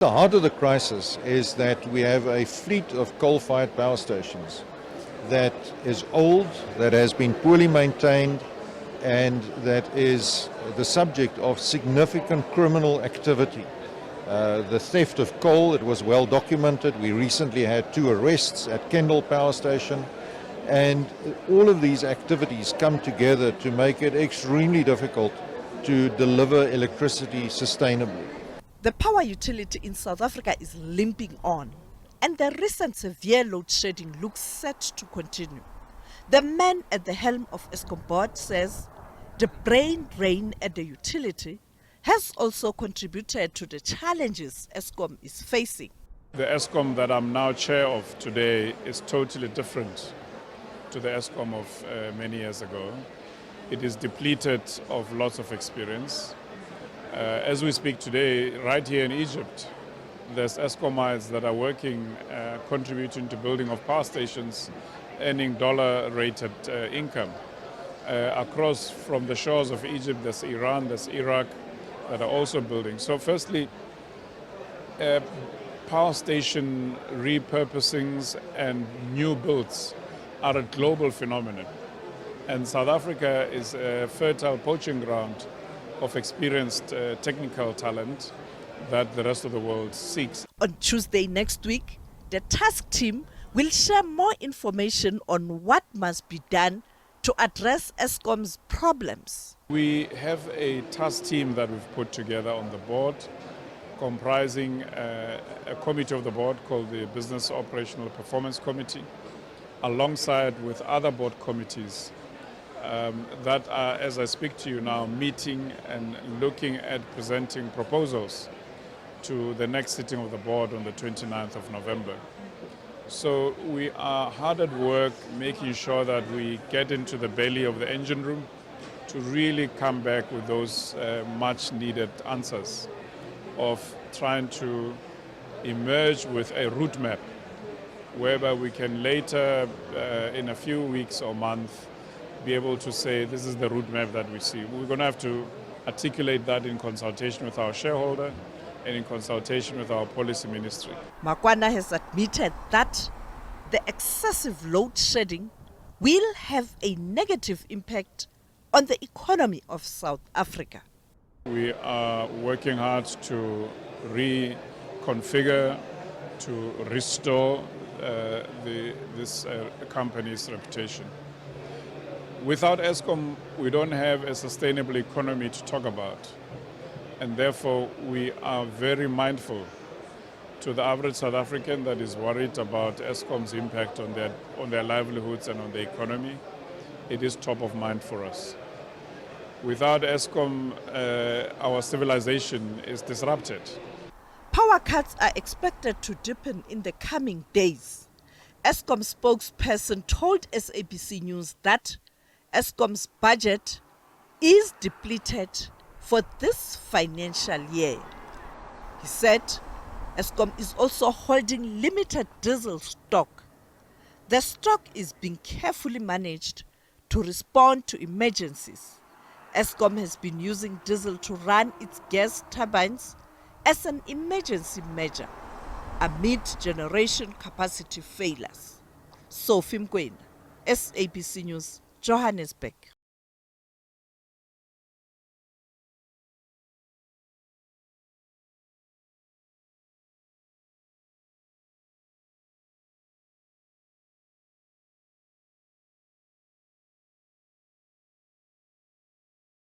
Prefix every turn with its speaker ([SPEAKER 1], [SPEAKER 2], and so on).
[SPEAKER 1] The heart of the crisis is that we have a fleet of coal-fired power stations that is old, that has been poorly maintained, and that is the subject of significant criminal activity. The theft of coal, it was well documented. We recently had 2 arrests at Kendal Power Station. And all of these activities come together to make it extremely difficult to deliver electricity sustainably.
[SPEAKER 2] The power utility in South Africa is limping on, and the recent severe load shedding looks set to continue. The man at the helm of Eskom board says the brain drain at the utility has also contributed to the challenges Eskom is facing.
[SPEAKER 3] The Eskom that I'm now chair of today is totally different to the Eskom of many years ago. It is depleted of lots of experience. As we speak today, right here in Egypt, there's Escomites that are working, contributing to building of power stations, earning dollar-rated income. Across from the shores of Egypt, there's Iran, there's Iraq, that are also building. So firstly, power station repurposings and new builds are a global phenomenon. And South Africa is a fertile poaching ground of experienced technical talent that the rest of the world seeks.
[SPEAKER 2] On Tuesday next week, the task team will share more information on what must be done to address Eskom's problems.
[SPEAKER 3] We have a task team that we've put together on the board, comprising a committee of the board called the Business Operational Performance Committee, alongside with other board committees that are, as I speak to you now, meeting and looking at presenting proposals to the next sitting of the board on the 29th of November. So we are hard at work making sure that we get into the belly of the engine room to really come back with those much needed answers of trying to emerge with a route map whereby we can later, in a few weeks or months, be able to say this is the route map that we see. We're going to have to articulate that in consultation with our shareholder and in consultation with our policy ministry.
[SPEAKER 2] Makwana has admitted that the excessive load shedding will have a negative impact on the economy of South Africa.
[SPEAKER 3] We are working hard to reconfigure, to restore this company's reputation. Without Eskom, we don't have a sustainable economy to talk about. And therefore, we are very mindful to the average South African that is worried about Eskom's impact on their livelihoods and on the economy. It is top of mind for us. Without Eskom, our civilization is disrupted.
[SPEAKER 2] Power cuts are expected to deepen in the coming days. Eskom spokesperson told SABC News that Eskom's budget is depleted for this financial year. He said Eskom is also holding limited diesel stock. The stock is being carefully managed to respond to emergencies. Eskom has been using diesel to run its gas turbines as an emergency measure amid generation capacity failures. Eskom Chairperson Mpho Makwana, SABC News, Johannesburg.